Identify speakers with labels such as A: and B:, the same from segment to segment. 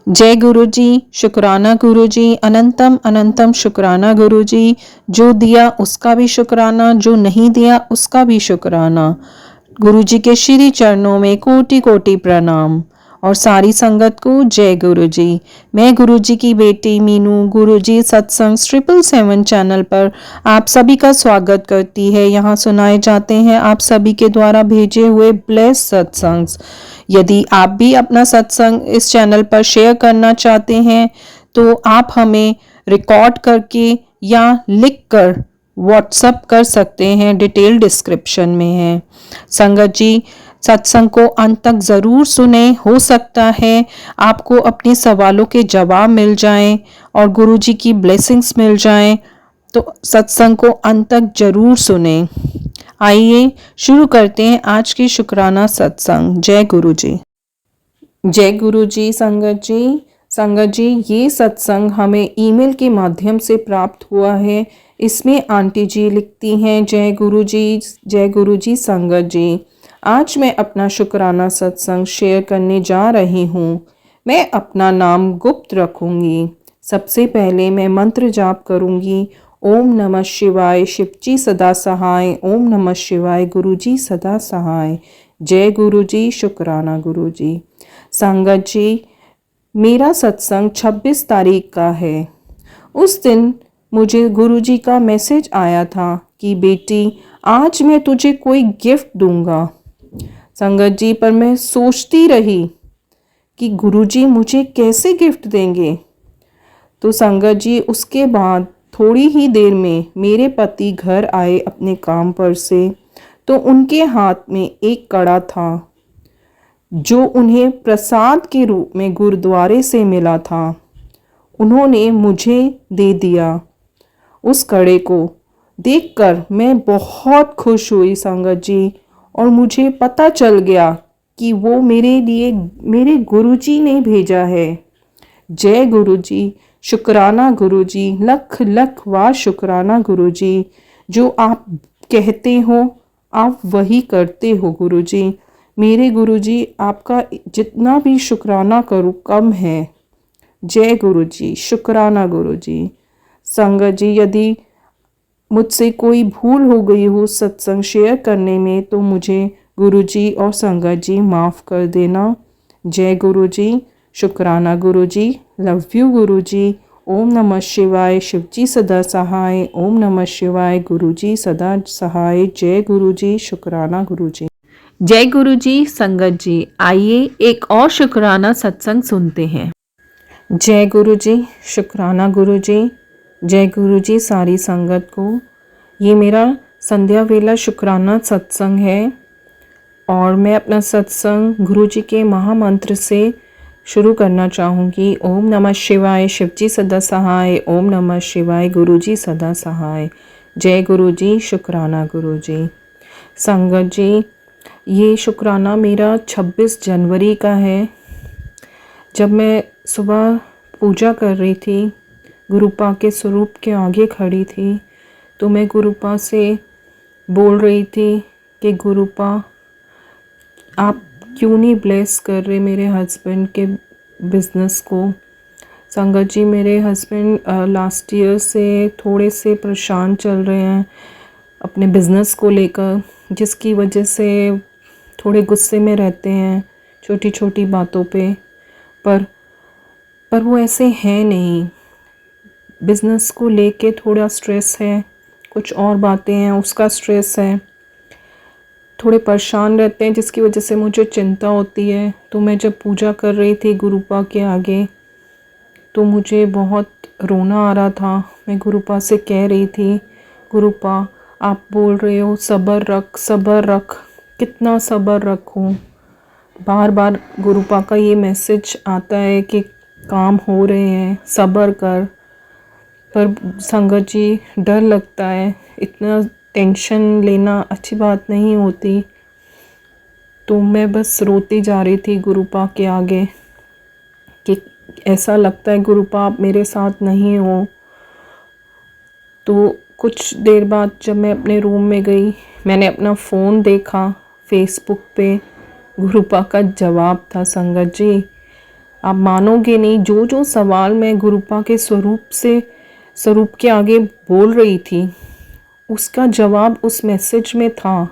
A: जय गुरु जी, शुक्राना गुरु जी, अनंतम अनंतम शुक्राना गुरु जी। जो दिया उसका भी शुक्राना, जो नहीं दिया उसका भी शुक्राना। गुरु जी के श्री चरणों में कोटि कोटि प्रणाम और सारी संगत को जय गुरु जी। मैं गुरु जी की बेटी मीनू गुरु जी सत्संग 777 चैनल पर आप सभी का स्वागत करती है। यहाँ सुनाए जाते हैं आप सभी के द्वारा भेजे हुए ब्लेस सत्संग्स। यदि आप भी अपना सत्संग इस चैनल पर शेयर करना चाहते हैं तो आप हमें रिकॉर्ड करके या लिख कर व्हाट्सएप कर सकते हैं, डिटेल डिस्क्रिप्शन में है। संगत जी, सत्संग को अंत तक ज़रूर सुने। हो सकता है आपको अपने सवालों के जवाब मिल जाएं और गुरु जी की ब्लेसिंग्स मिल जाएं, तो सत्संग को अंत तक जरूर सुने। आइए शुरू करते हैं आज की शुक्राना सत्संग। जय गुरु जी। जय गुरु जी। संगत जी, ये सत्संग हमें ईमेल के माध्यम से प्राप्त हुआ है। इसमें आंटी जी लिखती हैं, जय गुरु जी, जय गुरु जी। संगत जी, आज मैं अपना शुक्राना सत्संग शेयर करने जा रही हूँ। मैं अपना नाम गुप्त रखूँगी। सबसे पहले मैं मंत्र जाप करूँगी। ओम नमः शिवाय, शिवजी सदा सहाय। ओम नमः शिवाय, गुरुजी सदा सहाय। जय गुरु जी, शुक्राना गुरु जी। संगत जी, मेरा सत्संग 26 तारीख का है। उस दिन मुझे गुरुजी का मैसेज आया था कि बेटी आज मैं तुझे कोई गिफ्ट दूंगा। संगत जी, पर मैं सोचती रही कि गुरुजी मुझे कैसे गिफ्ट देंगे। तो संगत जी, उसके बाद थोड़ी ही देर में मेरे पति घर आए अपने काम पर से, तो उनके हाथ में एक कड़ा था जो उन्हें प्रसाद के रूप में गुरुद्वारे से मिला था। उन्होंने मुझे दे दिया। उस कड़े को देखकर मैं बहुत खुश हुई संगत जी, और मुझे पता चल गया कि वो मेरे लिए मेरे गुरुजी ने भेजा है। जय गुरु जी, शुक्राना गुरु जी, लख लख वार शुक्राना गुरु जी। जो आप कहते हो आप वही करते हो गुरु जी। मेरे गुरु जी, आपका जितना भी शुक्राना करूँ कम है। जय गुरु जी, शुक्राना गुरु जी। संगत जी, यदि मुझसे कोई भूल हो गई हो सत्संग शेयर करने में तो मुझे गुरु जी और संगत जी माफ़ कर देना। जय गुरु जी, शुक्राना गुरु जी, लव यू गुरु जी। ओम नमः शिवाय, शिवजी सदा सहाय। ओम नमः शिवाय, गुरु जी सदा सहाय। जय गुरु जी, शुक्राना गुरु जी। जय गुरु जी। संगत जी, आइए एक और शुक्राना सत्संग सुनते हैं। जय गुरु जी, शुक्राना गुरु जी। जय गुरु जी सारी संगत को। ये मेरा संध्या वेला शुक्राना सत्संग है और मैं अपना सत्संग गुरु जी के महामंत्र से शुरू करना चाहूँगी। ओम नमः शिवाय, शिवजी सदा सहाय। ओम नमः शिवाय, गुरु जी सदा सहाय। जय गुरु जी, शुक्राना गुरु जी। संगत जी, ये शुक्राना मेरा 26 जनवरी का है। जब मैं सुबह पूजा कर रही थी, गुरुपा के स्वरूप के आगे खड़ी थी, तो मैं गुरुपा से बोल रही थी कि गुरुपा आप क्यों नहीं ब्लेस कर रहे मेरे हस्बैंड के बिज़नेस को। संगत जी, मेरे हस्बैंड लास्ट ईयर से थोड़े से परेशान चल रहे हैं अपने बिज़नेस को लेकर, जिसकी वजह से थोड़े गुस्से में रहते हैं छोटी छोटी बातों पे। पर वो ऐसे हैं नहीं। बिज़नेस को लेके थोड़ा स्ट्रेस है, कुछ और बातें हैं उसका स्ट्रेस है, थोड़े परेशान रहते हैं, जिसकी वजह से मुझे चिंता होती है। तो मैं जब पूजा कर रही थी गुरुपा के आगे, तो मुझे बहुत रोना आ रहा था। मैं गुरुपा से कह रही थी, गुरुपा आप बोल रहे हो सब्र रख सब्र रख, कितना सब्र रखूं। बार बार गुरुपा का ये मैसेज आता है कि काम हो रहे हैं, सब्र कर। पर संगत जी, डर लगता है, इतना टेंशन लेना अच्छी बात नहीं होती। तो मैं बस रोती जा रही थी गुरुपा के आगे कि ऐसा लगता है गुरुपा आप मेरे साथ नहीं हो। तो कुछ देर बाद जब मैं अपने रूम में गई, मैंने अपना फ़ोन देखा, फेसबुक पे गुरुपा का जवाब था संगत जी। आप मानोगे नहीं, जो जो सवाल मैं गुरुपा के स्वरूप के आगे बोल रही थी, उसका जवाब उस मैसेज में था।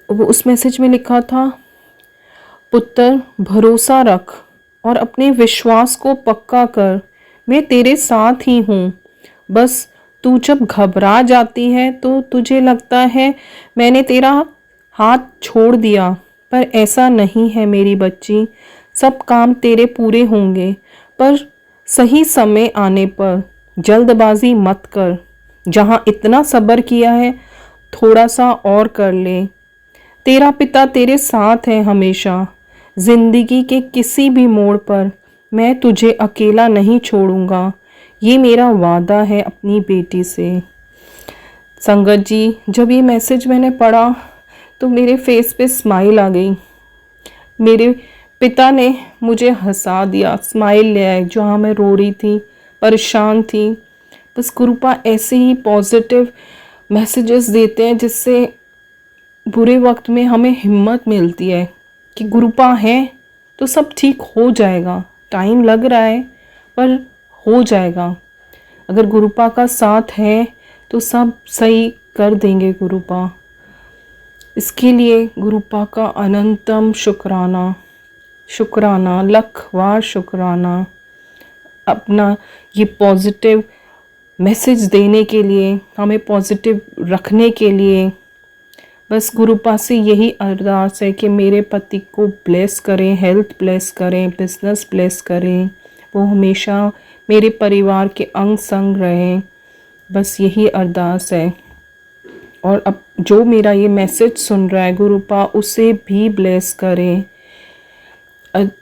A: वो उस मैसेज में लिखा था, पुत्र भरोसा रख और अपने विश्वास को पक्का कर, मैं तेरे साथ ही हूँ। बस तू जब घबरा जाती है तो तुझे लगता है मैंने तेरा हाथ छोड़ दिया, पर ऐसा नहीं है मेरी बच्ची। सब काम तेरे पूरे होंगे, पर सही समय आने पर। जल्दबाजी मत कर, जहाँ इतना सब्र किया है थोड़ा सा और कर ले। तेरा पिता तेरे साथ है हमेशा। जिंदगी के किसी भी मोड़ पर मैं तुझे अकेला नहीं छोड़ूंगा, ये मेरा वादा है अपनी बेटी से। संगत जी, जब ये मैसेज मैंने पढ़ा तो मेरे फेस पे स्माइल आ गई। मेरे पिता ने मुझे हंसा दिया, स्माइल ले आए जहाँ मैं रो रही थी, परेशान थी। बस गुरुपा ऐसे ही पॉजिटिव मैसेजेस देते हैं जिससे बुरे वक्त में हमें हिम्मत मिलती है कि गुरुपा है तो सब ठीक हो जाएगा। टाइम लग रहा है पर हो जाएगा। अगर गुरुपा का साथ है तो सब सही कर देंगे गुरुपा। इसके लिए गुरुपा का अनंतम शुक्राना, शुक्राना, लखवार शुक्राना। अपना ये पॉजिटिव मैसेज देने के लिए, हमें पॉजिटिव रखने के लिए। बस गुरुपा से यही अरदास है कि मेरे पति को ब्लेस करें, हेल्थ ब्लेस करें, बिजनेस ब्लेस करें, वो हमेशा मेरे परिवार के अंग संग रहें। बस यही अरदास है। और अब जो मेरा ये मैसेज सुन रहा है गुरुपा, उसे भी ब्लेस करें।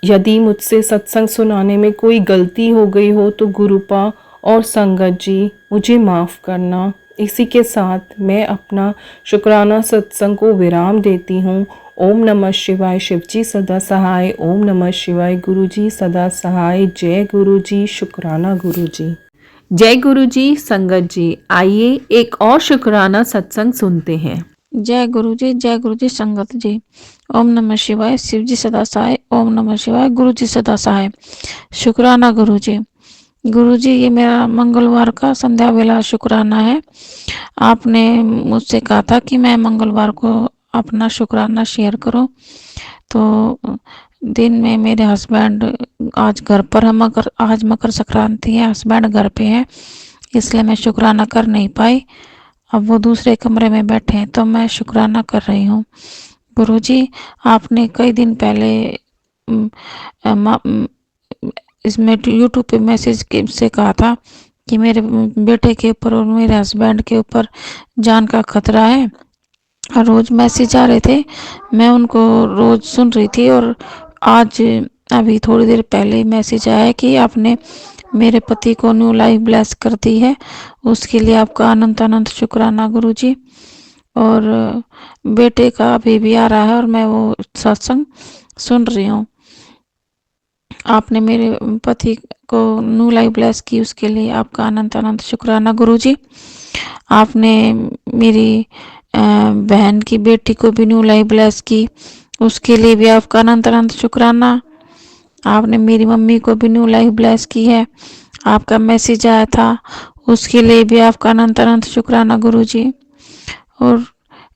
A: यदि मुझसे सत्संग सुनाने में कोई गलती हो गई हो तो गुरुपा और संगत जी मुझे माफ़ करना। इसी के साथ मैं अपना शुक्राना सत्संग को विराम देती हूँ। ओम नमः शिवाय। शिवजी सदा सहाय। ओम नमः शिवाय। गुरुजी सदा सहाय। जय गुरुजी। शुक्राना गुरुजी। जय गुरुजी। संगत जी, आइए एक और शुक्राना सत्संग सुनते हैं।
B: जय गुरु जी संगत जी। ओम नमः शिवाय। शिव जी सदा सहाय। ओम नमः शिवाय। गुरु जी सदा सहाय। शुक्राना गुरु जी, ये मेरा मंगलवार का संध्या वेला शुक्राना है। आपने मुझसे कहा था कि मैं मंगलवार को अपना शुक्राना शेयर करूं, तो दिन में मेरे हस्बैंड आज घर पर है, आज मकर संक्रांति है, हस्बैंड घर पे है, इसलिए मैं शुक्राना कर नहीं पाई। अब वो दूसरे कमरे में बैठे हैं तो मैं शुक्राना कर रही हूँ। गुरुजी, आपने कई दिन पहले इसमें यूट्यूब पे मैसेज से कहा था कि मेरे बेटे के ऊपर और मेरे हस्बैंड के ऊपर जान का खतरा है। रोज़ मैसेज आ रहे थे, मैं उनको रोज़ सुन रही थी। और आज अभी थोड़ी देर पहले मैसेज आया है कि आपने मेरे पति को न्यू लाइफ ब्लेस कर दी है। उसके लिए आपका अनंत अनंत शुक्राना गुरुजी। और बेटे का अभी भी आ रहा है और मैं वो सत्संग सुन रही हूँ। आपने मेरे पति को न्यू लाइफ ब्लेस की, उसके लिए आपका अनंत अनंत शुक्राना गुरुजी। आपने मेरी बहन की बेटी को भी न्यू लाइफ ब्लेस की, उसके लिए भी आपका अनंत अनंत शुक्राना। आपने मेरी मम्मी को भी न्यू लाइफ ब्लेस की है, आपका मैसेज आया था, उसके लिए भी आपका अनंत अनंत शुक्राना गुरुजी। और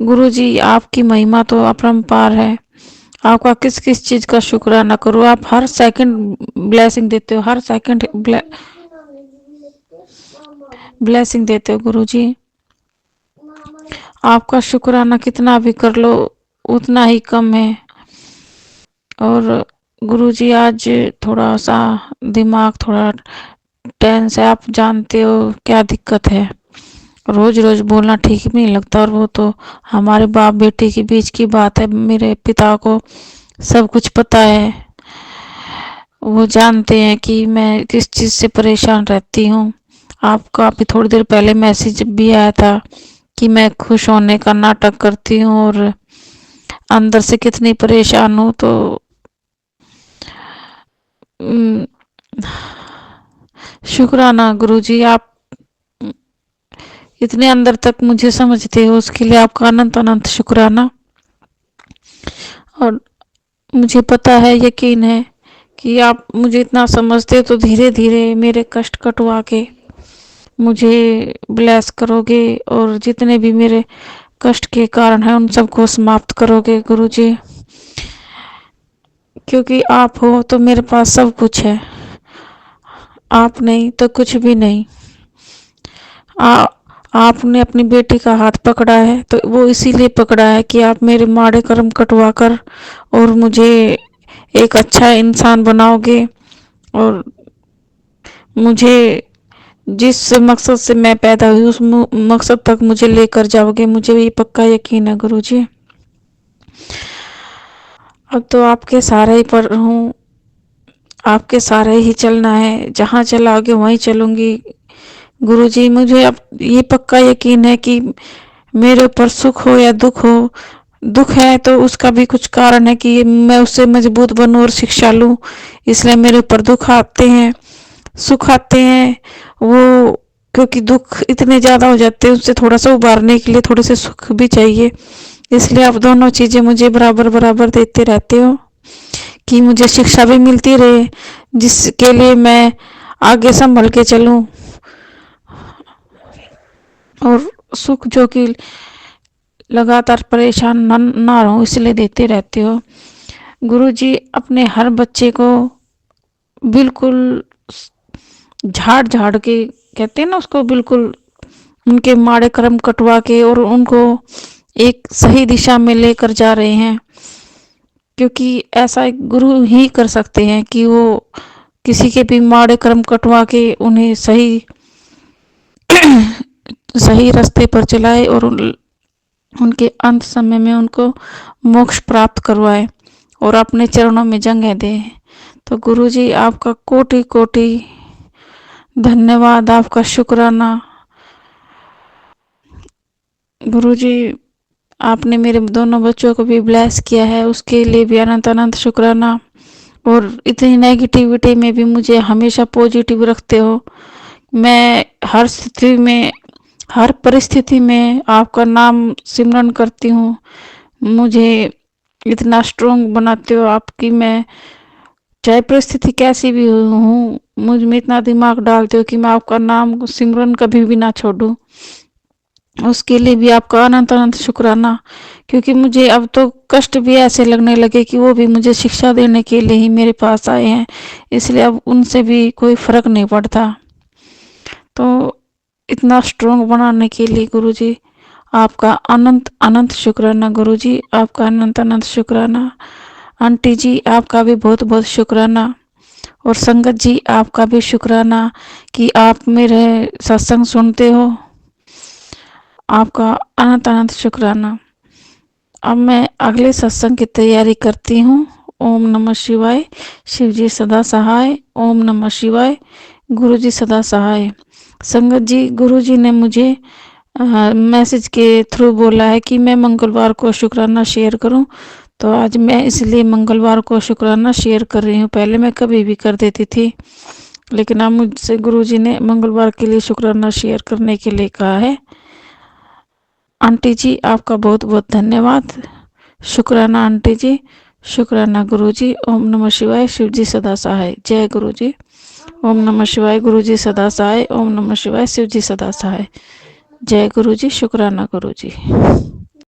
B: गुरुजी, आपकी महिमा तो अपरंपार है। आपका किस किस चीज़ का शुक्राना करूँ। आप हर सेकंड ब्लेसिंग देते हो, हर सेकंड ब्लेसिंग देते हो गुरुजी। आपका शुक्राना कितना भी कर लो उतना ही कम है। और गुरुजी, आज थोड़ा सा दिमाग थोड़ा टेंस है। आप जानते हो क्या दिक्कत है, रोज रोज बोलना ठीक भी नहीं लगता। और वो तो हमारे बाप बेटे के बीच की बात है, मेरे पिता को सब कुछ पता है। वो जानते हैं कि मैं किस चीज़ से परेशान रहती हूँ। आपका अभी थोड़ी देर पहले मैसेज भी आया था कि मैं खुश होने का नाटक करती हूँ और अंदर से कितनी परेशान हूँ। तो शुक्राना गुरुजी, आप इतने अंदर तक मुझे समझते हो, उसके लिए आपका अनंत अनंत शुक्राना। और मुझे पता है, यकीन है कि आप मुझे इतना समझते तो धीरे धीरे मेरे कष्ट कटवा के मुझे ब्लेस करोगे और जितने भी मेरे कष्ट के कारण हैं उन सबको समाप्त करोगे गुरुजी, क्योंकि आप हो तो मेरे पास सब कुछ है, आप नहीं तो कुछ भी नहीं। आ, आपने अपनी बेटी का हाथ पकड़ा है तो वो इसीलिए पकड़ा है कि आप मेरे माड़े कर्म कटवा कर और मुझे एक अच्छा इंसान बनाओगे और मुझे जिस मकसद से मैं पैदा हुई उस मकसद तक मुझे लेकर जाओगे, मुझे ये पक्का यकीन है गुरुजी। अब तो आपके सहारे ही पर हूँ, आपके सहारे ही चलना है, जहाँ चलाओगे वहीं चलूंगी गुरुजी। मुझे अब ये पक्का यकीन है कि मेरे ऊपर सुख हो या दुख हो, दुख है तो उसका भी कुछ कारण है कि मैं उससे मजबूत बनूं और शिक्षा लूं, इसलिए मेरे ऊपर दुख आते हैं, सुख आते हैं। वो क्योंकि दुख इतने ज़्यादा हो जाते हैं, उससे थोड़ा सा उबारने के लिए थोड़े से सुख भी चाहिए, इसलिए आप दोनों चीज़ें मुझे बराबर बराबर देते रहते हो कि मुझे शिक्षा भी मिलती रहे, जिसके लिए मैं आगे संभल के चलूं, और सुख जो कि लगातार परेशान ना रहूं इसलिए देते रहते हो गुरुजी। अपने हर बच्चे को बिल्कुल झाड़ झाड़ के, कहते हैं ना उसको, बिल्कुल उनके माड़े कर्म कटवा के और उनको एक सही दिशा में लेकर जा रहे हैं, क्योंकि ऐसा एक गुरु ही कर सकते हैं कि वो किसी के भी माड़े कर्म कटवा के उन्हें सही सही रास्ते पर चलाए और उनके अंत समय में उनको मोक्ष प्राप्त करवाए और अपने चरणों में जगह दे। तो गुरुजी आपका कोटि कोटि धन्यवाद, आपका शुक्राना गुरुजी। आपने मेरे दोनों बच्चों को भी ब्लेस किया है, उसके लिए भी अनंत अनंत शुक्राना। और इतनी नेगेटिविटी में भी मुझे हमेशा पॉजिटिव रखते हो। मैं हर स्थिति में, हर परिस्थिति में आपका नाम सिमरन करती हूँ, मुझे इतना स्ट्रोंग बनाते हो आपकी, मैं चाहे परिस्थिति कैसी भी हूँ मुझ में इतना दिमाग डालते हो कि मैं आपका नाम सिमरन कभी भी ना छोड़ूं। उसके लिए भी आपका अनंत अनंत शुक्राना, क्योंकि मुझे अब तो कष्ट भी ऐसे लगने लगे कि वो भी मुझे शिक्षा देने के लिए ही मेरे पास आए हैं, इसलिए अब उनसे भी कोई फर्क नहीं पड़ता। तो इतना स्ट्रोंग बनाने के लिए गुरुजी आपका अनंत अनंत शुक्राना गुरुजी, आपका अनंत अनंत शुक्राना। आंटी जी आपका भी बहुत बहुत शुक्राना, और संगत जी आपका भी शुक्राना कि आप मेरे सत्संग सुनते हो, आपका अनंत अनंत शुक्राना। अब मैं अगले सत्संग की तैयारी करती हूँ। ओम नमः शिवाय, शिव जी सदा सहाय। ओम नमः शिवाय, गुरु जी सदा सहाय। संगत जी, गुरु जी ने मुझे मैसेज के थ्रू बोला है कि मैं मंगलवार को शुक्राना शेयर करूं, तो आज मैं इसलिए मंगलवार को शुक्राना शेयर कर रही हूं। पहले मैं कभी भी कर देती थी, लेकिन अब मुझसे गुरु जी ने मंगलवार के लिए शुक्राना शेयर करने के लिए कहा है। आंटी जी आपका बहुत बहुत धन्यवाद, शुक्राना आंटी जी, शुक्राना गुरु जी। ओम नमः शिवाय, शिव जी सदा सहाय। जय गुरु जी। ओम नमः शिवाय, गुरु जी सदा सहाय। ओम नमः शिवाय, शिव जी सदा सहाय। जय गुरु जी, शुक्राना गुरु जी।